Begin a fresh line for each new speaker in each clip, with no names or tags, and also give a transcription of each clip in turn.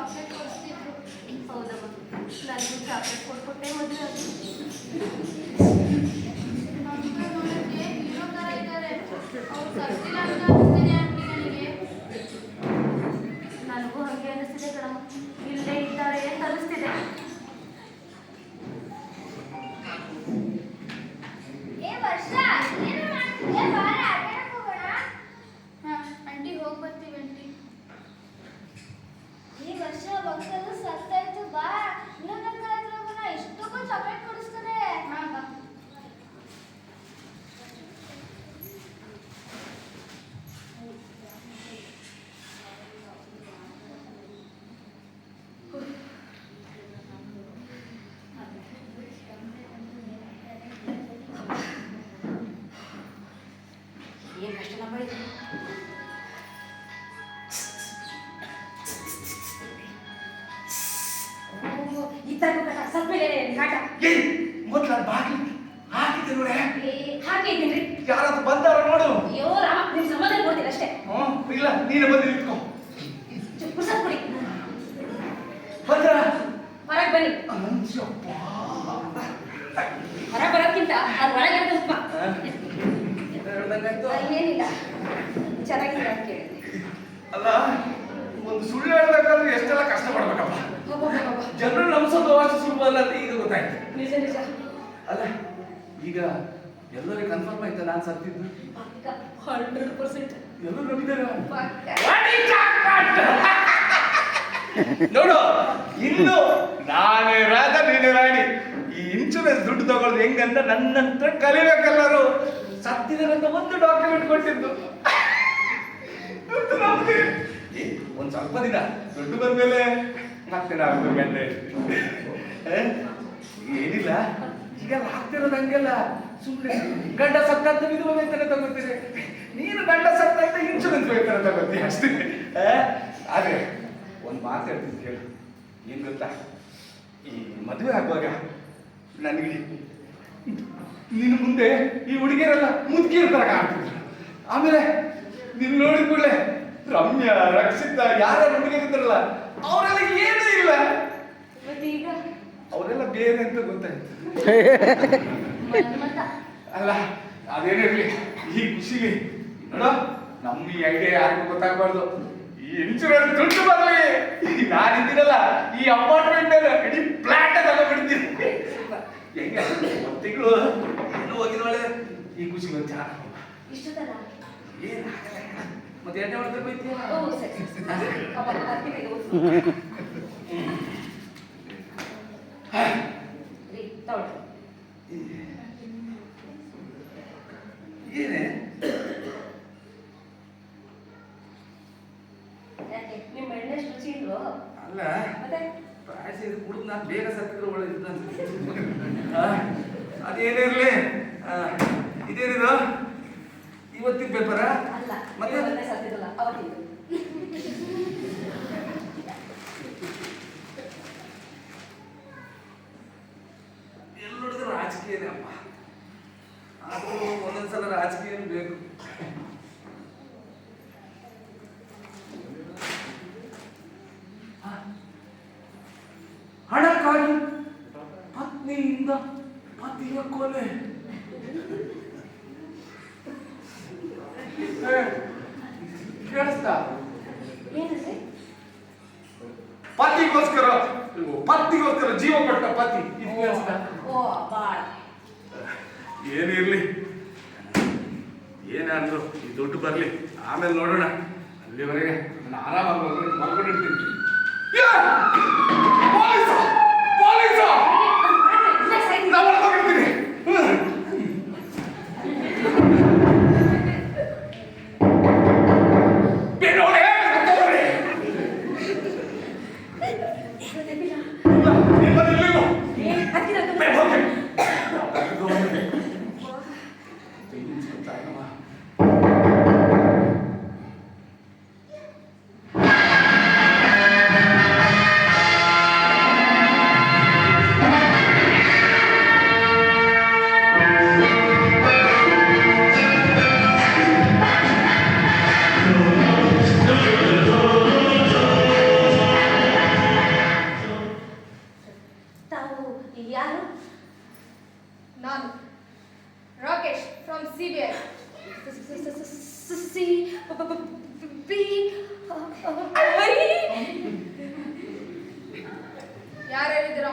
Chocolate ಕೊಡಿಸ್ತಿದ್ರು.
ಹೌದಮ್ಮ, ನನಗೂ chocolate ಕೊಟ್ಬಿಟ್ಟೆ ಮದುವೆ ಆಗಿ.
ನಮ್ಗೆ ನೋಡಕ್ಕೆ ಹೀರೋ ಥರ ಇದ್ದಾರೆ. ಅವ್ರು ಸತ್ತಿಲ್ಲ ಅಂತ ಅನಿಸ್ತಿದೆ ಆಂಟಿ ನನಗೆ.
ನನಗೂ ಹಾಗೆ ಅನಿಸ್ತಿದೆ ಕಣಮ್ಮ, ಇಲ್ಲೇ ಇದ್ದಾರೆ ಅಂತ ಅನಿಸ್ತಿದೆ.
ಹಾಂ ಆಂಟಿ ಹೋಗಿ ಬರ್ತೀವಿ ಆಂಟಿ.
ಈ ವರ್ಷ ಮಕ್ಕಳು ಸತ್ತಾಯ್ತು ಬಾ ಇನ್ನೊಂದು ಹತ್ರ ಹೋಗೋಣ ಇಷ್ಟಕ್ಕೂ ಚಾಕ್ಲೇಟ್ ಕೊಡಿಸ್ತಾರೆ.
ಹಾಂ ಬಾ.
ಏನು ಕಷ್ಟನಮ್ಮ ಇದು. ಇದ್ದಾಗೂ ಕಟ ಸತ್ಮೇಲೆ ಕಾಟ
ಮೊದ್ಲು ಬಾಗಿಲು ಹಾಕಿದ್ದೆ ನೋಡೆ.
ಹಾಕಿದ್ದೀನ್ರಿ.
ಯಾರಾದ್ರೂ ಬಂದಾರ ನೋಡು.
ಅಯ್ಯೋ ರಾಮ, ನಿಮ್ ಸಮಾಧಾನ ಕೊಡ್ತೀನಿ ಅಷ್ಟೇ.
ಇಲ್ಲ ನೀನೆ ಬಂದು ನಿಂತ್ಕೊ.
ಪುಸ್ತಕ ಕೊಡಿ.
ಬಂದ್ರ
ಹೊರಗೆ ಬನ್ನಿ. ಹೊರ ಬರೋಕ್ಕಿಂತ ಅದು ಒಳಗೆ ಉಪ್ಪ ಏನಿಲ್ಲ, ಚೆನ್ನಾಗಿಲ್ಲ ಅಂತ ಕೇಳಿದೆ.
ಅಲ್ಲ, ಒಂದು ಸುಳ್ಳು ಹೇಳ್ಬೇಕಾದ್ರೆ ಎಷ್ಟೆಲ್ಲ ಕಷ್ಟ ಪಡ್ಬೇಕಪ್ಪ. ಜನರು ನಂಬಿಸೋದು ಅಷ್ಟು ಸುಲಭ ಅಲ್ಲ ಅಂತ ಈಗ ಗೊತ್ತಾಯ್ತು.
ನಿಜ ನಿಜ.
ಅಲ್ಲ, ಈಗ ಎಲ್ಲರಿಗೂ ಕನ್ಫರ್ಮ್ ಆಯ್ತಾ ನಾನು ಸತ್ತಿದ್ದು?
100%.
ಎಲ್ಲರೂ ನಂಬಿದಾರ.
ಪಕ್ಕ.
ನೋಡು, ಇನ್ನು ನಾನೇ ರಾಜ ನೀನೇ ರಾಣಿ. ಈ ಇನ್ಶೂರೆನ್ಸ್ ದುಡ್ಡು ತಗೊಳ್ಳೋದು ಹೆಂಗಂತ ನನ್ನ ಹತ್ರ ಕಲಿಬೇಕೆಲ್ಲರೂ. ಸತ್ತಿದಾರಂತ ಒಂದು ಡಾಕ್ಯುಮೆಂಟ್ ಕೊಟ್ಟಿದ್ದು. ಒಂದ್ ಸ್ವಲ್ಪ ದಿನ ದುಡ್ಡು ಬಂದ್ಮೇಲೆ ಮತ್ತೆ ನಾವು ಗಂಟೆ ಏನಿಲ್ಲ. ಈಗೆಲ್ಲ ಆಗ್ತಿರೋದು ಹಂಗೆಲ್ಲ. ಸುಮ್ಮನೆ ಗಂಡ ಸತ್ತಂತ ವಿಧವಾ ವೇತನ ತಗೋತೀರಿ, ನೀನು ಗಂಡ ಸತ್ತಂತ ಇನ್ಶೂರೆನ್ಸ್ ವೇತನ ತಗೋತೀಯ ಅಷ್ಟೇ. ಆದ್ರೆ ಒಂದು ಮಾತು ಹೇಳ್ತೀನಿ ಕೇಳು. ಏನ್ ಗೊತ್ತಾ, ಈ ಮದುವೆ ಆಗುವಾಗ ನನಗೆ ನಿನ್ನ ಮುಂದೆ ಈ ಹುಡುಗಿಯರೆಲ್ಲ ಮುದುಕಿರ್ತಾರ ಕಾಣ್ತಿದ್ರು. ಆಮೇಲೆ ನೀನು ನೋಡಿದ ಕೂಡಲೇ ರಮ್ಯಾ, ರಕ್ಷಿತಾ, ಯಾರ್ಯಾರು ಹುಡುಗಿರ್ತಾರಲ್ಲ ಅವರೆಲ್ಲ ಏನೂ ಇಲ್ಲ.
ಮತ್ತೆ ಈಗ
ಅವರೆಲ್ಲ ಬೇರೆ ಅಂತ ಗೊತ್ತಾಯ್ತು.
ಮತ್ತ
ಅಲ್ಲ, ಅದೇನಿರ್ಲಿ, ಈ ಖುಷಿಗೆ ನೋಡ, ನಮ್ಮ ಈ ಐಡಿಯಾ ಯಾರಿಗೂ ಗೊತ್ತಾಗಬಾರ್ದು. ಈ ಇನ್ಶೂರೆನ್ಸ್ ದುಡ್ಡು ಬರ್ಲಿ, ನಾನಿದ್ದೀನಲ್ಲ ಈ ಅಪಾರ್ಟ್ಮೆಂಟ್ ಇಡೀ ಫ್ಲಾಟ್ ತಗೊಂಡ್ಬಿಡ್ತೀನಿ. ಹೆಂಗೆ ಒಂದು ತಿಂಗಳು ಏನೋ ಹೋಗಿದ ಒಳ್ಳೆ ಈ ಖುಷಿ ಬಂತ.
ಇಷ್ಟದಲ್ಲ.
ಏನಾಗಲ್ಲ, ಮತ್ತೆ ಎಣ್ಣೆ ಹೊಡೆದ್ರೆ ಬೈತೀಯ.
ಓ ಸರಿ ಸರಿ. ಅಪ್ಪ ಬರ್ತೀನಿ ರೀ ತಗೊಳ್ಳಿ.
ಏನೇ
ಯಾಕೆ ನಿಮ್ಮ ಎಣ್ಣೆ ರುಚಿ ಇಲ್ವೋ?
ಅಲ್ಲ,
ಮತ್ತೆ
ಪ್ರಾಯಸಿ ಕುಡಿದು ನಾನು ಬೇಗ ಸತ್ತಿದ್ರು ಒಳ್ಳೆದಿದ್ದು. ಅದೇನಿರ್ಲಿ, ಇದೇನಿದು ಇವತ್ತಿನ ಪೇಪರ?
ಅಲ್ಲ,
ಮತ್ತೆ
ಸತ್ತಿರಲ್ಲ ಅವತ್ತಿದ್ದು.
ಎಲ್ಲಿ ನೋಡಿದ್ರು ರಾಜಕೀಯನೇ ಅಪ್ಪ. ಅದು ಒಂದೊಂದ್ಸಲ ರಾಜಕೀಯ ಬೇಕು. ಹಣಕ್ಕಾಗಿ ಪತ್ನಿಯಿಂದ ಪತಿಯ ಕೊಲೆ. ಕೇಳಿಸ್ತಾ?
ಏನಂದ್ರೆ
ಪತಿಗೋಸ್ಕರ ಜೀವ ಕೊಟ್ಟ ಪತಿ. ಇದು ಕೇಳಿಸ್ತಾ?
ಓ ಬಾಳ.
ಏನಿರ್ಲಿ, ಏನಾದ್ರು ಈ ದುಡ್ಡು ಬರ್ಲಿ, ಆಮೇಲೆ ನೋಡೋಣ. ಅಲ್ಲಿವರೆಗೆ ನಾನು ಆರಾಮಾಗಿ ಮಲ್ಕೊಂಡಿರ್ತೀನಿ. ನಾನು ಹೊರಟೋಗಿರ್ತೀನಿ.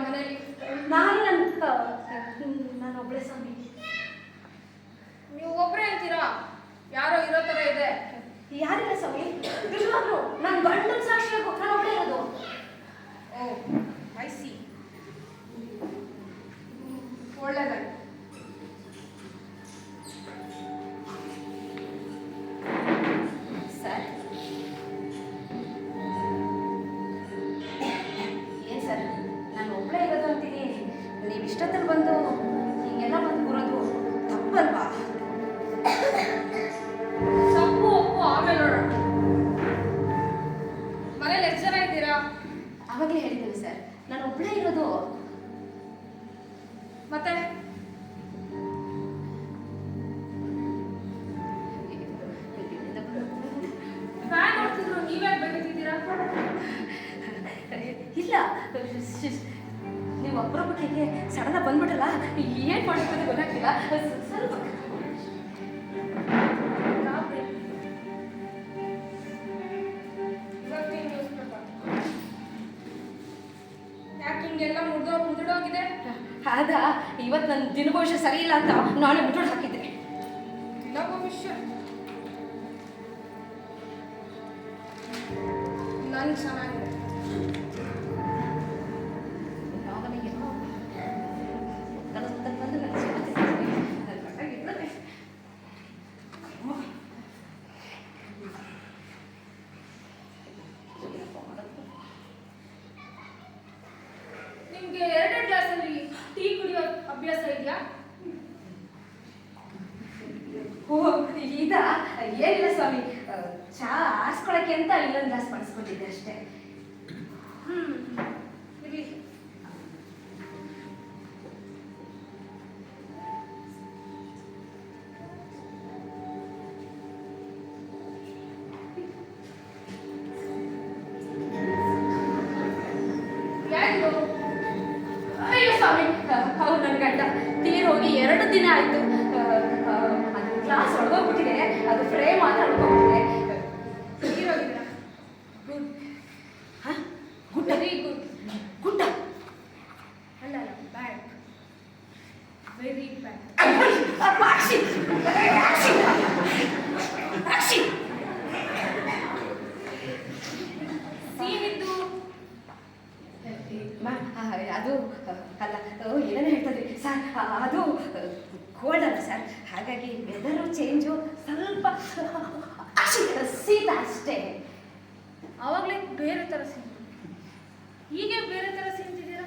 ಮನೇಲಿ?
ನಾನು ಒಬ್ಬಳೆ ಸ್ವಾಮಿ.
ನೀವು ಒಬ್ರೇ ಅಂತೀರಾ? ಯಾರೋ ಇರೋ ತರ ಇದೆ.
ಯಾರಿಲ್ಲ ಸ್ವಾಮಿ, ನಿಜವಾಗ್ಲು ನನ್ನ ಗಂಡನ ಸಾಕ್ಷಿಯಾಗು ನಾನು ಒಬ್ಬಳೇ ಇರೋದು.
ಓ ಐ ಸಿ. ಒಳ್ಳೆದಾಯ್ತು.
ಸರ್ ಏನ್ ಸರ್, ನಾನು ಒಬ್ಬಳೇ ಇರೋದು ಅಂತೀನಿ, ನೀವು ಇಷ್ಟೊತ್ತಲ್ಲಿ ಬಂದು ಹೀಗೆಲ್ಲ ಬಂದು ಕೂರೋದು ತಪ್ಪಲ್ವಾ?
ತಪ್ಪು ಒಪ್ಪು ಆಮೇಲೆ ನೋಡೋಣ. ಮನೇಲಿ ಎಷ್ಟು ಜನ ಇದ್ದೀರಾ?
ಅವಾಗಲೇ ಹೇಳಿದ್ದೀನಿ ಸರ್, ನಾನು ಒಬ್ಬಳೇ ಇರೋದು.
ಮತ್ತೆ ಫ್ಯಾನ್ ನೋಡ್ತಿದ್ರು, ನೀವ್ಯಾಕೆ ಬೆಳೀತಿದ್ದೀರಾ?
ಇಲ್ಲ, ನೀವು ಅಪರೂಪಕ್ಕೆ ಸಡನ್ ಬಂದ್ಬಿಟ್ರಲ್ಲ, ಏನ್ ಮಾಡ್ಬೇಕು ಗೊತ್ತಾಗ್ತಿಲ್ಲ. ಸ್ವಲ್ಪ
ಇವತ್ತಿನ ನ್ಯೂಸ್ ಪೇಪರ್ ಯಾಕೆ ಹಿಂಗೆಲ್ಲ ಮುರಿದೋಗಿದೆ?
ಆದ ಇವತ್ತು ನನ್ನ ದಿನ ಭವಿಷ್ಯ ಸರಿ ಇಲ್ಲ ಅಂತ ನಾಳೆ ಮುಟ್ಟೋಡು ಹಾಕಿದ್ದೆ.
ದಿನ ಭವಿಷ್ಯ ನನ್ ಚೆನ್ನಾಗಿದೆ. ನಿಮ್ಗೆ 2 ಗ್ಲಾಸಲ್ಲಿ ಟೀ ಕುಡಿಯೋ ಅಭ್ಯಾಸ ಇದೆಯಾ?
ಓ ಇದಾ? ಏನಿಲ್ಲ ಸ್ವಾಮಿ, ಚಾ ಆರಿಸ್ಕೊಳಕ್ಕೆ ಅಂತ ಇನ್ನೊಂದು ಗ್ಲಾಸ್ ಪಡಿಸ್ಕೊಂಡಿದ್ದೆ ಅಷ್ಟೇ.
ಇರ್ಲಿ. ಯಾರು?
ಅಯ್ಯೋ ಸ್ವಾಮಿ, ಅವ್ರು ನನ್ನ ಗಂಡ ತೀರೋಗಿ 2 ದಿನ ಆಯ್ತು. ಅದು ಗ್ಲಾಸ್ ಹೊಡೆದೋಗ್ಬಿಟ್ಟಿದೆ, ಅದು ಫ್ರೇಮ್ ಮಾತ್ರ ಹೊಡ್ಕೊಂಡ್ಬಿಟ್ಟಿದೆ.
ಹೀರೋಗಿದ್ದೀರಾ? ಗುಡ್.
ಗುಡ್ಡ?
Very good.
ಗುಡ್ಡ
ಅಲ್ಲ ಬ್ಯಾಡ್. Very bad.
ಅಕ್ಷಿ ಅಕ್ಷಿ ಅಕ್ಷಿ
ಸೀನಿದ್ದು
ಅದು ಅಲ್ಲ, ಏನೇನು ಹೇಳ್ತದೆ ಸರ್, ಅದು ಕೋಲ್ಡ್ ಅಲ್ಲ ಸರ್, ಹಾಗಾಗಿ ವೆದರು ಚೇಂಜು ಸ್ವಲ್ಪ ಶೀತ ಅಷ್ಟೇ.
ಆವಾಗಲೇ ಬೇರೆ ಥರ ಸೀನ್, ಹೀಗೆ ಬೇರೆ ಥರ ಸೀನ್ತಿದ್ದೀರಾ?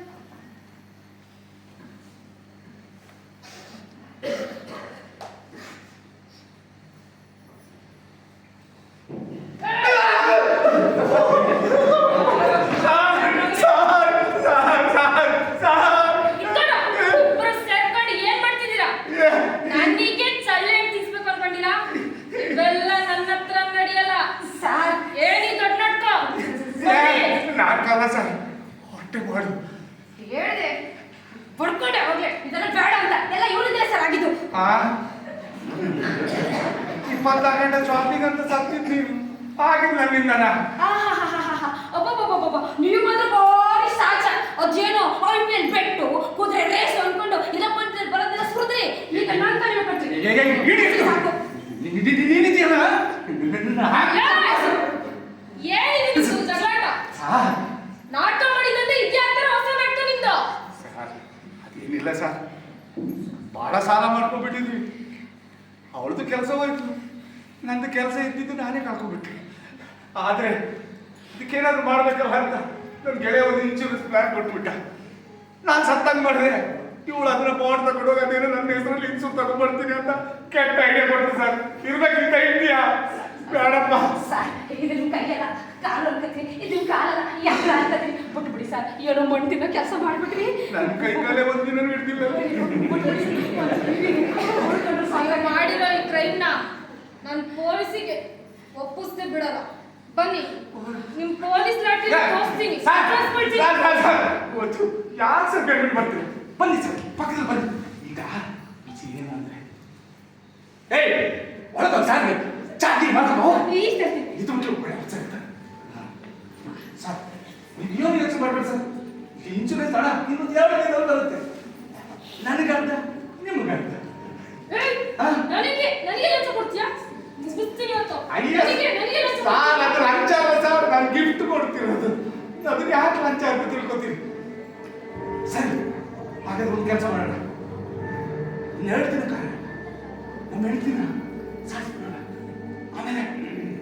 ನನಗೆ ಚಲ್ಲೆ ತಿನ್ಸ್ಬೇಕು ಅನ್ಕೊಂಡಿರಾ? ಇವೆಲ್ಲ ನನ್ನ ಹತ್ರ ನಡೆಯಲ್ಲ
ಸರ್.
ಏನಿ ದೊಡ್ಡ ನಾಟಕ.
ನಾಲ್ಕಲ್ಲ ಸರ್, ಹೊಟ್ಟೆ ಮಾಡು.
ಹೇಳಿದೆ ಪಡ್ಕೊಂಡೆ ಅವಾಗಲೇ, ಇದೆಲ್ಲ ಬೇಡ ಅಂತ. ಎಲ್ಲ ಇವನಿಂದ ಸರ್ ಆಗಿದ್ದು.
24 ಗಂಟೆ ಶಾಪಿಂಗ್ ಅಂತ ಸತ್ತಿದ್ ನೀವು ಆಗಿಲ್ಲ ನನ್ನಿಂದನ.
ಒಬ್ಬೊಬ್ಬೊಬ್ಬೊಬ್ಬ ನೀವು ಮಾತ್ರ ಭಾರಿ ಸಾಚ. ಅದೇನೋ ಆಯಿಲ್ ಬೆಟ್ಟು ಕುದುರೆ ರೇಸ್ ಅನ್ಕೊಂಡು ಇಲ್ಲ ಬಂದ್ರೆ ಬರೋದಿಲ್ಲ ಸುರಿದ್ರಿ. ಈಗ ನಾನು ತಾನೇ ಕೊಡ್ತೀನಿ.
ನೀನಿದೆಯಲ್ಲ
ಏನಿದೆ ಜಗಳಾಟ? ನಾಟಕ ಮಾಡಿದಂತೆ ಇದ್ಯಾತರ ಹೊಸ ನಾಟಕ ನಿಂದು?
ಸರ್ ಅದೇನಿಲ್ಲ ಸರ್, ಬಹಳ ಸಾಲ ಮಾಡ್ಕೊಂಡ್ಬಿಟ್ಟಿದ್ವಿ. ಅವಳದು ಕೆಲಸ ಹೋಯ್ತು, ನಂದು ಕೆಲಸ ಇದ್ದಿದ್ದು ನಾನೇ ಕಳ್ಕೊಂಡ್ಬಿಟ್ಟೆ. ಆದರೆ ಇದಕ್ಕೇನಾದ್ರು ಮಾಡ್ಬೇಕಲ್ಲ ಅಂತ ನನ್ನ ಗೆಳೆಯ ಒಂದು ಇನ್ಶೂರೆನ್ಸ್ ಪ್ಲಾನ್ ಕೊಟ್ಬಿಟ್ಟ. ನಾನು ಸತ್ತಂಗೆ ಮಾಡಿದೆ, ಇವಳು ಅದನ್ನ ಬಾಂಡ್ ತಗೊಂಡು ಹೋಗಿ ಅದೇನೋ ನನ್ನ ಹೆಸರಲ್ಲಿ ಇನ್ಶೂರ್ ತಗೊಂಡ್ಬರ್ತೀನಿ ಅಂತ ಕೆಟ್ಟ ಐಡಿಯಾ ಕೊಟ್ಟು ಸರ್. ಇರ್ಬೇಕಿಂತ ಇದೆಯಾ? ಬೇಡಪ್ಪ
ಸರ್, ಇದು ನಿಮ್ಮ ಕೈಯಲ್ಲ, ಕಾಲು ಅನ್ಕತ್ರಿ. ಇದು ನಿಮ್ಮ ಕಾಲಲ್ಲ, ಯಾಕೆ ಅನ್ಕತ್ರಿ? ಬಿಟ್ಬಿಡಿ ಸರ್, ಏನೋ ಮಣ್ತಿನ ಕೆಲಸ ಮಾಡ್ಬಿಟ್ರಿ.
ನನ್ನ ಕೈ ಕಾಲೇ ಒಂದಿನ ಹಿಡ್ದಿಲ್ಲ.
ನೀವು ಮಾಡಿರೋ ಈ ಕ್ರೈಮ್ನ ನಾನು ಪೊಲೀಸಿಗೆ ಒಪ್ಪಿಸ್ದೆ ಬಿಡಲ್ಲ. ಬನ್ನಿ, ನಿಮ್ ಪೊಲೀಸ್ ಲಾಠಿ ತೋರಿಸ್ತೀನಿ.
ಯಾರು ಸರ್ ಪೇಮೆಂಟ್ ಮಾಡ್ತೀರಿ? ಬನ್ನಿ ಸರ್, ಪಕ್ಕದಲ್ಲಿ ಬನ್ನಿ. ಈಗ ವಿಷಯ ಏನಂದ್ರೆ, ಏಯ್ ಒಳಗೊಂದು ಸಾರ್ ಚಾಟಿ ಮಾಡ್ಕೊ. ಇದು ಬಿಟ್ಟು ಸರ್, ನೀವು ಏನು ಯೋಚನೆ ಮಾಡ್ಬೇಡಿ ಸರ್. ಇನ್ಶೂರೆನ್ಸ್ ಹಣ ಇನ್ನೊಂದು 2 ದಿನದಲ್ಲಿ ಬರುತ್ತೆ. ನನಗರ್ಧ ನಿಮ್ಗರ್ಧ.
ಏಯ್,
ಹಾ?
ನನಗೆ ಲಂಚ ಕೊಡ್ತೀಯಾ? ಮುಗಿಸ್ತೀನಿ ಇವತ್ತು.
ಅಯ್ಯ,
ನನಗೆ ಲಂಚ
ಸಾರ್ ಅದು
ಕೊಡ್ತೀಯಾ?
ಲಂಚ ಅಲ್ಲ ಸರ್, ನಾನು ಗಿಫ್ಟ್ ಕೊಡ್ತಿರೋದು. ಅದನ್ನ ಯಾಕೆ ಲಂಚ ಅಂತ ತಿಳ್ಕೊತೀರಿ? ಸರಿ, ಹಾಗಾದ್ರೆ ಒಂದು ಕೆಲಸ ಮಾಡೋಣ. 2 ದಿನ ಕಾಲ ನಮ್ಮ ಹೆಂಡ್ತಿನ ಸಾಯಿಸ್ಬಿಡೋಣ. ಆಮೇಲೆ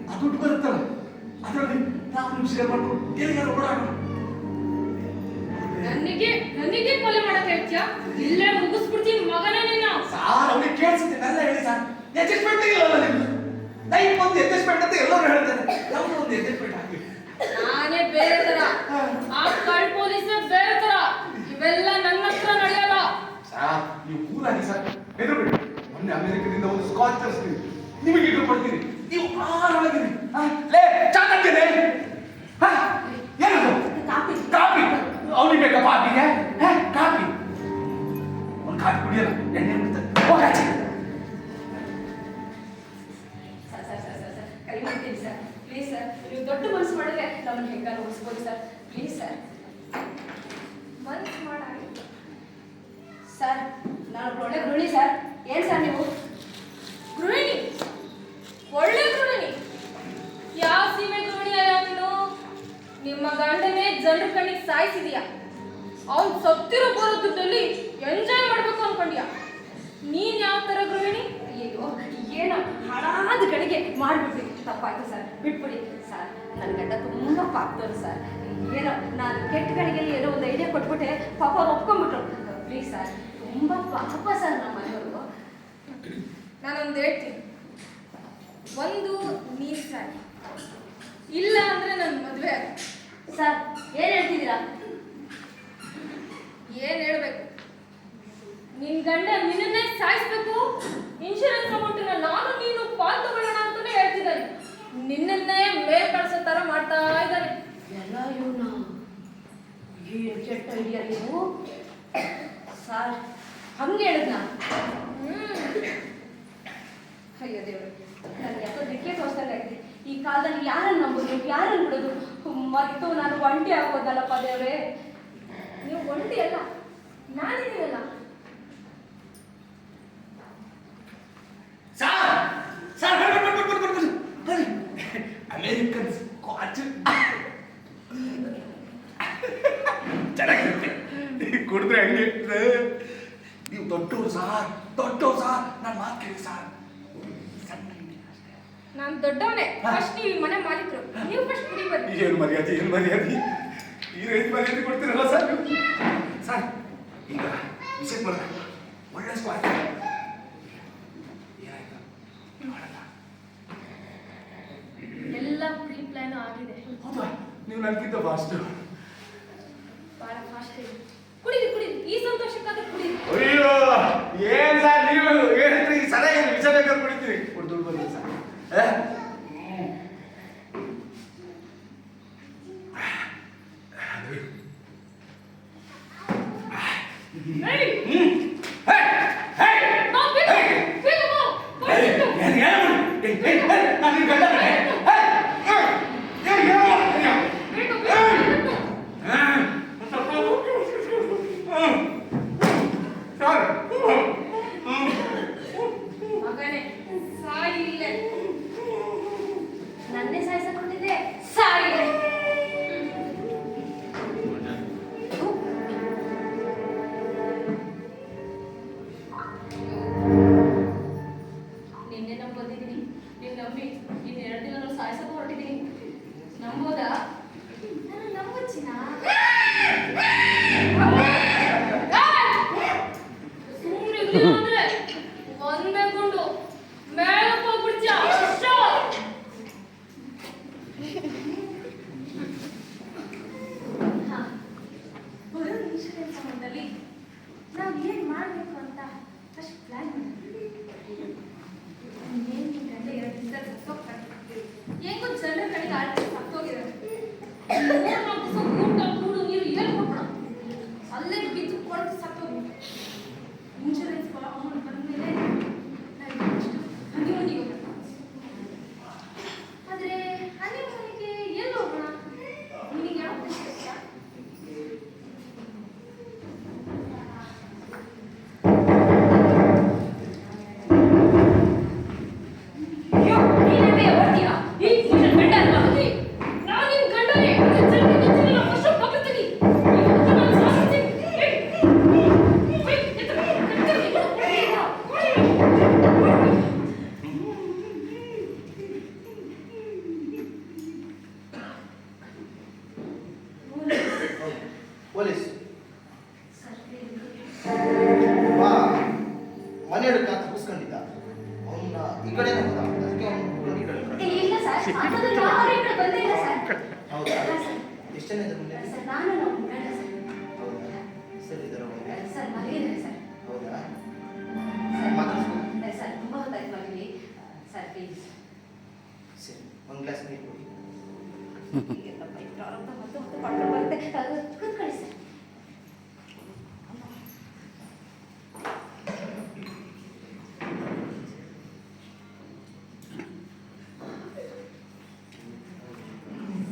ಆ ದುಡ್ಡು ಬರುತ್ತಲ್ಲ, ಅದರಲ್ಲಿ ನಾವು ಶೇರ್ ಮಾಡ್ಕೊಂಡು ಎಲ್ಲಿಗಾರು ಓಡಾಡೋಣ.
ನನಗೆ ಕೊಲೆ ಮಾಡಕ್ ಹೇಳ್ತೀಯಾ? ಇಲ್ಲೇ ಮುಗಿಸ್ಬಿಡ್ತೀನಿ ಮಗನೇ ನಿನ್ನ.
ಸಾರ್ ಅವ್ರಿಗೆ ಕೇಳಿಸುತ್ತೆ ಎಲ್ಲ ಹೇಳಿ ಸರ್. ಅಡ್ಜಸ್ಟ್ಮೆಂಟ್ ಇಲ್ಲ ನಿಮ್ದು. ಲೈಫ್ ಒಂದು ಅಡ್ಜಸ್ಟ್ಮೆಂಟ್ ಅಂತ ಎಲ್ಲರೂ ಹೇಳ್ತಾರೆ. ನಮ್ದು ಒಂದು ಅಡ್ಜಸ್ಟ್ಮೆಂಟ್ ಹಾಕಿ.
ನಾನೇ ಬೇರೆ ತರ, ಆ ಕಳ್ ಪೊಲೀಸ್ ಬೇರೆ ತರ. ಇವೆಲ್ಲ ನನ್ನ ಹತ್ರ ನಡೆಯಲ್ಲ.
ಸಾರ್ ನೀವು ಕೂಲಾಗಿ ಸರ್, ಹೆದರ್ಬೇಡಿ. ಮೊನ್ನೆ ಅಮೆರಿಕದಿಂದ ಒಂದು ಸ್ಕಾಚ್ ತರಿಸ್ತೀವಿ, ನಿಮಗೆ ಇಟ್ಟು ಕೊಡ್ತೀನಿ. ನೀವು ಆರಾಮಾಗಿರಿ. ಲೇ ಚಾಕಂತೇನೆ. ಏನದು?
ಕಾಪಿ.
ಕಾಪಿ ಅವ್ನಿಗೆ ಬೇಕಾ ಕಾಪಿಗೆ? ಕಾಪಿ ಒಂದು ಕಾಪಿ ಕುಡಿಯಲ್ಲ, ಎಣ್ಣೆ ಬಿಡ್ತಾರೆ. ಹೋಗಾಚೆ.
ಸರ್ ಕೈ ಮಾಡ್ತೀನಿ ಸರ್, ಪ್ಲೀಸ್ ಸರ್. ನೀವು ದೊಡ್ಡ ಮನಸ್ಸು ಮಾಡಿದ್ರೆ ನಮ್ಮನ್ನು ಹೆಂಗಾರು ಉಳಿಸ್ಬೋದು ಸರ್, ಪ್ಲೀಸ್ ಸರ್.
ಮನ್ಸ್ ಮಾಡ
ಸರ್ ನಾನು ಒಳ್ಳೆ ಗೃಹಿಣಿ ಸರ್. ಏನು ಸರ್ ನೀವು?
ಗೃಹಿಣಿ? ಒಳ್ಳೆ ಗೃಹಿಣಿ? ಯಾವ ಸೀಮೆ ಗೃಹಿಣಿಯ ನೀನು? ನಿಮ್ಮ ಗಂಡನೇ ಜನರ ಕಣ್ಣಿಗೆ ಸಾಯಿಸಿದೀಯ. ಅವ್ನು ಸತ್ತಿರೋ ಬರೋ ದುಡ್ಡಲ್ಲಿ ಎಂಜಾಯ್ ಮಾಡ್ಬೇಕು ಅನ್ಕೊಂಡ್ಯಾ? ನೀನ್ ಯಾವ ತರ ಗೃಹಿಣಿ?
ಅಯ್ಯೋ ಏನೋ ಹಳಾದ ಕಡೆಗೆ ಮಾಡಿಬಿಟ್ರಿ, ತಪ್ಪಾಯ್ತು ಸರ್, ಬಿಟ್ಬಿಡಿ ಸರ್. ನನ್ನ ಗಂಡ ತುಂಬ ಪಾಪ್ತವ್ರು ಸರ್. ಏನೋ ನಾನು ಕೆಟ್ಟ ಕಡೆಗೆಲ್ಲಿ ಏನೋ ಒಂದು ಐಡಿಯಾ ಕೊಟ್ಬಿಟ್ಟೆ, ಪಾಪ ಅವ್ರು ಒಪ್ಕೊಂಡ್ಬಿಟ್ರು. ಪ್ಲೀಸ್ ಸರ್, ತುಂಬ ಪಾಪ ಸರ್ ನಮ್ಮ ಮನೆಯವರು.
ನಾನೊಂದು ಹೇಳ್ತೀನಿ, ಒಂದು ನೀನ್ ಸಾಯಿ, ಇಲ್ಲ ಅಂದ್ರೆ ನನ್ನ ಮದುವೆ ಆಗ.
ಸರ್ ಏನು ಹೇಳ್ತಿದ್ದೀರಾ?
ಏನ್ ಹೇಳ್ಬೇಕು? ನಿನ್ ಗಂಡ ನಿನ್ನನ್ನೇ ಸಾಯಿಸ್ಬೇಕು, ಇನ್ಶೂರೆನ್ಸ್ ಅಮೌಂಟ್ನ ನಾನು ನೀನು ಪಾಲ್ ತಗೊಳ್ಳೋಣ ಅಂತಾನೆ ಹೇಳ್ತಿದ್ದಾನೆ. ನಿನ್ನನ್ನೇ ಮೇಲ್ ಕಳ್ಸೋ ತರ ಮಾಡ್ತಾ ಇದ್ದಾನೆ.
ಎಲ್ಲ ಇವನ ಏನು ಕೆಟ್ಟ ಐಡಿಯಾ ನೀವು ಸರ್, ಹಂಗೆ ಹೇಳಿದ್ನ? ಅಯ್ಯೋ ದೇವ್ರೆ, ನನಗೆ ಯಾಕೋ ದಿಕ್ಕೆ ತೋರಿಸ್ದಂಗೆ ಆಗಿದೆ. ಈ ಕಾಲದಲ್ಲಿ ಯಾರನ್ನು ನಂಬೋದು, ಯಾರನ್ನು ಬಿಡೋದು? ಮತ್ತು ನಾನು ಒಂಟಿ ಆಗೋದಲ್ಲಪ್ಪ ದೇವ್ರೆ.
ನೀವು ಒಂಟಿ ಅಲ್ಲ, ನಾನಿದ್ದೀನಲ್ಲ.
ಸರ್ ಬರ್ರಿ. ಅಮೇರಿಕನ್ ಸ್ಕಾಚ್ ಚೆನ್ನಾಗಿರುತ್ತೆ, ಕುಡಿದ್ರೆ ಹಂಗೆ. ನೀವು ದೊಡ್ಡವ್ರು ಸಾರ್, ನನ್ನ ಮಾತು ಕೇಳಿ ಸಾರ್.
ನಾನು ದೊಡ್ಡವನೇ, ಫಸ್ಟ್ ನೀವು ಈ ಮನೆ ಮಾಲೀಕರು, ನೀವು ಫಸ್ಟ್ ಕುಡಿ ಬರ್ರಿ.
ಏನು ಮರ್ಯಾದೆ ಈ ರೇಂಜ್ ಮರ್ಯಾದೆ ಕೊಡ್ತೀರಲ್ಲ ಸರ್ ನೀವು. ಸರ್ ಈಗ ವಿಷಯಕ್ಕೆ ಬರೋಣ. ಒಳ್ಳೆ ಸ್ಕ್ವಾಚ್ ಏನಾಯ್ತು?
ಎಲ್ಲ ಪ್ರೀ ಪ್ಲಾನ್ ಆಗಿದೆ.
ಹೌದಾ? ನೀವು ನನಗಿಂತ ಫಾಸ್ಟ್.
ಬಹಳ ಫಾಸ್ಟ್ ಇದೆ. ಕುಡಿದು ಈ ಸಂತೋಷಕ್ಕಾದ್ರೆ ಕುಡಿದು.
ಅಯ್ಯೋ ಏನ್ ಸರ್ ನೀವು ಹೇಳಿದ್ರಿ, ಸರ ಏನು ವಿಷ ಬೇಕಾದ್ರೆ ಕುಡಿತೀರಿ. ಕುಡ್ದು ಬಂದ್ರಿ ಸರ್.
ಮಗನೇ ಸಾಯಿ ಇಲ್ಲೇ.
ನನ್ನೇ ಸಾಯಿಸಕೊಂಡಿದ್ದೆ, ಸಾಯಿ.
ಪೊಲೀಸ್
ಸರ್
ಮನೆ ಹಿಡ್ಕ ತಪ್ಪಿಸ್ಕೊಂಡಿದ್ದ ಅವನ್ನ ಈ ಕಡೆ ಹೋದ ಅದಕ್ಕೆ ಅವ್ನು ಈ ಕಡೆ
ಇಲ್ಲ ಸರ್ ಆಟೋದಲ್ಲಿ ಯಾರು ಈ ಕಡೆ ಬಂದೇ ಇಲ್ಲ ಸರ್.
ಹೌದಾ
ಇಲ್ಲ ಸರ್.
ಎಷ್ಟು ಜನ ಇದ್ದಾರೆ ಮುಂದೆ
ಸರ್ ನಾನು ನಮ್ಮ ಗಂಡ ಸರ್.
ಹೌದಾ ಸರಿ ಇದರ ಒಳಗೆ
ಸರ್ ಮಲಗಿದ್ದಾರೆ ಸರ್.
ಹೌದಾ
ಸರ್
ಮಾತಾಡ್ಸ್ಕೊ.
ಸರ್ ತುಂಬ ಹೊತ್ತಾಯ್ತು ಮಲಗಿ ಸರ್ ಪ್ಲೀಸ್.
ಸರಿ ಒಂದು ಗ್ಲಾಸ್ ನೀರು ಕೊಡಿ
ಈಗೆಲ್ಲ ಬೈಕ್ ಪ್ರಾರಂಭ ಹೊತ್ತು ಪಡ್ಕೊಂಡು ಬರುತ್ತೆ ಕೂತ್ಕೊಳ್ಳಿ ಸರ್.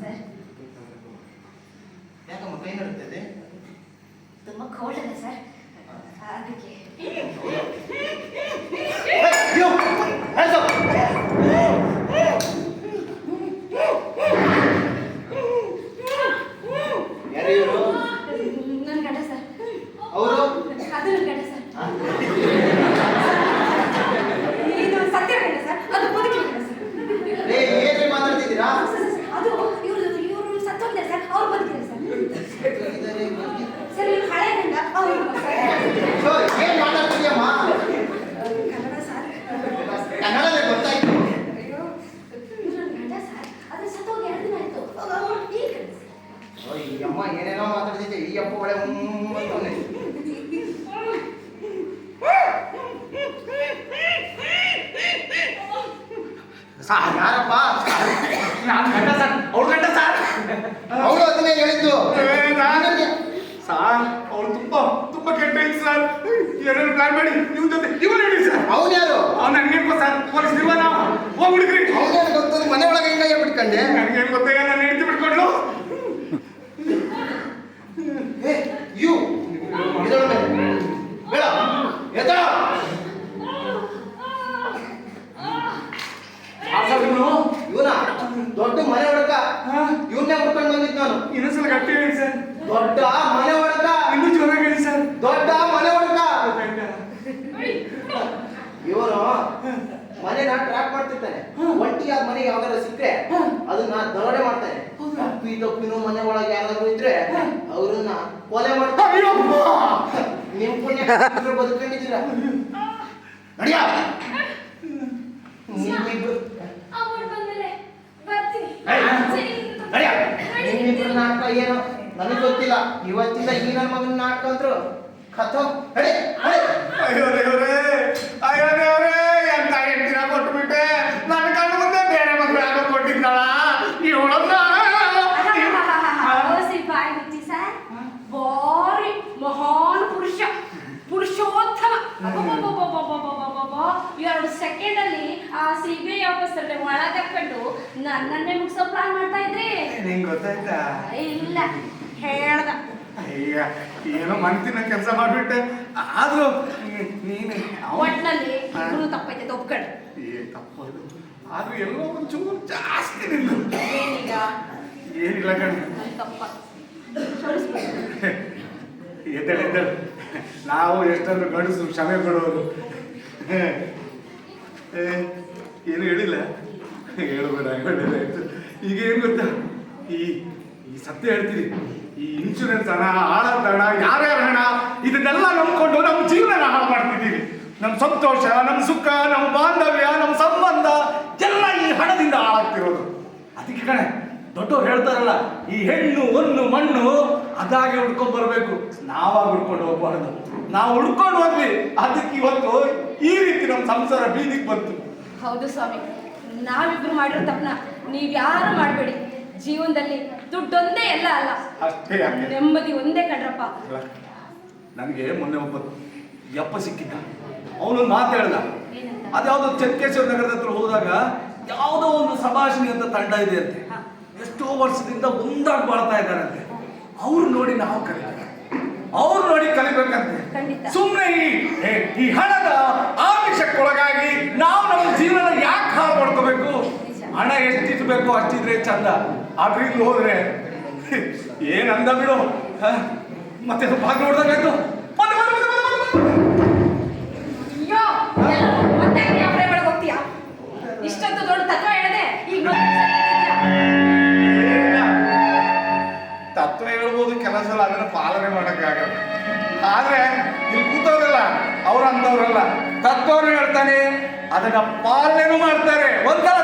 ಸರ್
ಯಾಕಮ್ಮ ಕೈ ನಡುತ್ತದೆ
ತುಂಬ ಕೋಲ್ಡ್ ಇದೆ ಸರ್ ಅದಕ್ಕೆ.
ಯಾರು ಇವರು
ನನ್ನ ಗಂಡ ಸರ್.
ಅವರು
ಅದು ನನ್ನ ಗಂಡ ಸರ್. ಇದು ಸತ್ಯ ಗಂಡ ಸರ್, ಅದು ಬದುಕಿನ ಗಂಡ ಸರ್.
ಏನ್ರಿ ಮಾತಾಡ್ತಿದ್ದೀರಾ
ಅದು ಇವರು ಸತ್ತೋಗಿದ್ದಾರೆ ಸರ್, ಅವ್ರು ಬದುಕಿದ್ದಾರೆ ಸರ್. ಸರ್ ಇವ್ರು ಹಳೆ ಗಂಡ, ಅವ್ರು ಸರ್.
ಏನ್ ಮಾತಾಡ್ತಿದ್ಯಮ್ಮ
ಕನ್ನಡ ಸರ್.
ಕನ್ನಡದಲ್ಲಿ ಗೊತ್ತಾಯ್ತು
ಅಯ್ಯೋ ಇವ್ರು ನನ್ನ ಗಂಡ ಸರ್, ಅದು ಸತ್ತೋಗಿ 2 ದಿನ ಆಯ್ತು. ಅವ್ರು ಈ ಗಂಡ ಸರ್.
ಈ ಅಮ್ಮ ಏನೇನೋ ಮಾತಾಡ್ತಿದ್ದೆ ಈ ಅಪ್ಪ ಒಳ್ಳೆ ಅಂತವನೆ ಯಾರಪ್ಪ
ನಾನು ಗಂಡ ಸರ್, ಅವ್ಳು ಗಂಡ ಸರ್.
ಅವಳು ಅದನ್ನೇ ಹೇಳಿದ್ದು
ಸರ್ ಅವ್ಳು ತುಂಬಾ ತುಂಬಾ ಕೆಟ್ಟ ಇತ್ತು ಸರ್. ಏನೇನು ಪ್ಲಾನ್ ಮಾಡಿ ನಿಮ್ಮ ಜೊತೆ ಇವನು ಹೇಳಿ ಸರ್.
ಅವನು ಯಾರು
ಅವ್ನು ನನಗೇನು ಸರ್, ಪೊಲೀಸ್ ನೀವು ನಾವು ಹೋಗ್ಬಿಡ್ರಿ.
ಅವನೇನು ಗೊತ್ತದ ಮನೆ ಒಳಗೆ ಹಿಂಗ ಬಿಟ್ಕೊಂಡೆ
ನನಗೇನು ಗೊತ್ತಾಗ ನಾನು ಹೆಂಡತಿ ಬಿಟ್ಕೊಂಡ್ಲು.
ಏ ಯು ಎದಳ ಬೇಡ ಎದಳ ಇವನ ದೊಡ್ಡ ಮನೆ ಒಳಗ ಇವನ್ನೇ ಹುಡ್ಕೊಂಡು ಬಂದಿದ್ದು ನಾನು.
ಇನ್ನೊಂದ್ಸಲ ಗಟ್ಟಿ ಹೇಳಿ ಸರ್.
ದೊಡ್ಡ ಮನೆ ಒಳಗ
ಇನ್ನೂ ಜೋರಾಗಿ ಹೇಳಿ ಸರ್.
ದೊಡ್ಡ ಮನೆ ಒಳಗ ಇವನು ಮನೆನ ಟ್ರ್ಯಾಕ್ ಮಾಡ್ತಿರ್ತಾನೆ. ಒಂಟಿಯಾದ ಮನೆ ಯಾವ್ದಾರ ಸಿಕ್ಕರೆ ಅದನ್ನ ದರೋಡೆ ಮಾಡ್ತಾನೆ. ತಪ್ಪಿನೂ ಮನೆ ಒಳಗೆ ಯಾರಾದ್ರೂ ಇದ್ರೆ ಅವ್ರನ್ನ ಕೊಲೆ ಮಾಡ್ತಾರೆ. ನಿಮ್ ಪುಣ್ಯ ಬದುಕೊಂಡಿದ್ದೀರಾ ನಡಿಯ ನಿಮ್ಮಿಬ್ರು
ಅವ್ರು ಬಂದ್ಮೇಲೆ ಬರ್ತೀನಿ.
ನಿಮ್ಮಿಬ್ರು ನಾಟಕ ಏನೋ ನನಗೆ ಗೊತ್ತಿಲ್ಲ. ಇವತ್ತಿಂದ ಈ ನನ್ನ ಮಗನ ನಾಟಕ ಅಂದ್ರು ಖತಮ್. ನಡಿ
ಅಯ್ಯೋ ದೇವ್ರೇ, ಅಯ್ಯೋ ದೇವ್ರೇ, ಎಂತ ಹೆಂಡತಿನ ಕೊಟ್ಬಿಟ್ಟೆ. ನನ್ನ ಕಣ್ಣು ಮುಂದೆ ಬೇರೆ ಮದುವೆ ಆಗೋ ಕೊಟ್ಟಿದ್ದಾಳ ಇವಳನ್ನ.
ಬಾಯ್ ಬಿಚ್ಚಿ ಸರ್, ಬಾರಿ ಮಹಾನ್ ಪುರುಷ, ಪುರುಷೋತ್ತಮ. 2 ಸೆಕೆಂಡಲ್ಲಿ ಆ CBI ಆಫೀಸರ್ಗೆ ಒಳಗಕ್ಕೊಂಡು ನನ್ನನ್ನೇ ಮುಗಿಸೋ ಪ್ಲಾನ್ ಮಾಡ್ತಾ ಇದ್ರಿ.
ನಿಂಗೆ ಗೊತ್ತಾಯ್ತಾ?
ಇಲ್ಲ ಹೇಳ್ದ.
ಅಯ್ಯ ಏನೋ ಮನ್ತಿನ ಕೆಲಸ ಮಾಡ್ಬಿಟ್ಟೆ. ಆದ್ರೂ ನೀನೆ
ಒಟ್ನಲ್ಲಿ ಇಬ್ರು ತಪ್ಪೈತೆ ಒಪ್ಕೊಂಡು.
ತಪ್ಪದು. ಆದ್ರೂ ಎಲ್ಲೋ ಒಂಚೂರು ಜಾಸ್ತಿ ನಿಂದು.
ಏನೀಗ
ಏನಿಲ್ಲ ಕಣ್.
ನನ್ನ ತಪ್ಪ
ಎದ್ದೇಳು. ನಾವು ಎಷ್ಟೊಂದು ಗಂಡಸು ಕ್ಷಮೆ ಕೊಡೋರು. ಏನು ಹೇಳಿಲ್ಲ, ಹೇಳಬೇಡ, ಒಳ್ಳೇದಾಯ್ತು. ಈಗ ಏನು ಗೊತ್ತಾ, ಈ ಸತ್ಯ ಹೇಳ್ತೀರಿ, ಈ ಇನ್ಶೂರೆನ್ಸ್ ಹಣ, ಆಳದ ಹಣ, ಯಾರ್ಯಾರ ಹಣ, ಇದನ್ನೆಲ್ಲ ನಂಬ್ಕೊಂಡು ನಮ್ಮ ಜೀವನ ಹಾಳು ಮಾಡ್ತಿದ್ದೀವಿ. ನಮ್ಮ ಸಂತೋಷ, ನಮ್ಮ ಸುಖ, ನಮ್ಮ ಬಾಂಧವ್ಯ, ನಮ್ಮ ಸಂಬಂಧ ಎಲ್ಲ ಈ ಹಣದಿಂದ ಹಾಳಾಗ್ತಿರೋದು. ಅದಕ್ಕೆ ಕಣೆ ದೊಡ್ಡವ್ರು ಹೇಳ್ತಾರಲ್ಲ, ಈ ಹೆಣ್ಣು ಹೊನ್ನು ಮಣ್ಣು ಅದಾಗೆ ಹುಡ್ಕೊಂಡು ಬರಬೇಕು, ನಾವಾಗಿ ಹುಡ್ಕೊಂಡು ಹೋಗ್ಬಾರ್ದು. ನಾವು ಹುಡ್ಕೊಂಡು ಹೋದ್ವಿ, ಅದಕ್ಕೆ ಇವತ್ತು ಈ ರೀತಿ ನಮ್ಮ ಸಂಸಾರ ಬೀದಿಗೆ ಬಂತು.
ಹೌದು ಸ್ವಾಮಿ, ನಾವಿಬ್ರು ಮಾಡಿರೋ ತಪ್ಪನ ನೀವ್ಯಾರು ಮಾಡಬೇಡಿ. ಜೀವನದಲ್ಲಿ ದುಡ್ಡೊಂದೇ ಎಲ್ಲ ಅಲ್ಲ,
ಅಷ್ಟೇ ಯಾಕೆ?
ನೆಮ್ಮದಿ ಒಂದೇ ಕಣ್ರಪ್ಪ.
ನನಗೆ ಮೊನ್ನೆ ಒಬ್ಬ ಯಪ್ಪ ಸಿಕ್ಕಿದ್ದ. ಅವನೊಂದು ಮಾತು ಹೇಳ್ದ.
ಏನಂತ?
ಅದ್ಯಾವುದೋ ಚನ್ಕೇಶ್ವರ ನಗರದ ಹತ್ರ ಹೋದಾಗ ಯಾವುದೋ ಒಂದು ಸಭಾಷಿಣಿ ಅಂತ ತಂಡ ಇದೆ ಅಂತೆ. ಎಷ್ಟೋ ವರ್ಷದಿಂದ ಒಂದಾಗಿ ಬಾಳ್ತಾ ಇದ್ದಾರಂತೆ. ಅವ್ರು ನೋಡಿ ನಾವು ಕಲಿಬೇಕು, ಅವ್ರು ನೋಡಿ ಕಲಿಬೇಕಂತೆ.
ಖಂಡಿತ.
ಸುಮ್ಮನೆ ಈ ಹಣದ ಆಮಿಷಕ್ಕೊಳಗಾಗಿ ನಾವು ನಮ್ಮ ಜೀವನ ಯಾಕೆ ಹಾಳು ಮಾಡ್ಕೋಬೇಕು? ಹಣ ಎಷ್ಟಿರ್ಬೇಕು ಅಷ್ಟಿದ್ರೆ ಚಂದ. ಆದ್ರೆ ಇಲ್ಲಿ ಹೋದ್ರೆ ಏನಂದ ಬಿಡು. ಮತ್ತೆ ಭಾಗ ನೋಡ್ದಾಗಾಯ್ತು.
ಅಯ್ಯೋ, ಮತ್ತೆ ಯಾವ್ರೆ ಒಳಗೆ ಹೋಗ್ತೀಯಾ? ಇಷ್ಟೊಂದು ದೊಡ್ಡ ತತ್ವ ಹೇಳದೆ ಈಗ
ತತ್ವ ಹೇಳ್ಬೋದು, ಕೆಲಸ ಅಲ್ಲ, ಅದನ್ನ ಪಾಲನೆ ಮಾಡಕ್ಕಾಗಲ್ಲ. ಆದ್ರೆ ಇಲ್ಲಿ ಕೂತವ್ರಲ್ಲ ಅವ್ರಂತವ್ರಲ್ಲ, ತತ್ವವನ್ನು ಹೇಳ್ತಾನೆ, ಅದನ್ನ ಪಾಲನೆನೂ ಮಾಡ್ತಾರೆ. ಒಂದ್ಸಲ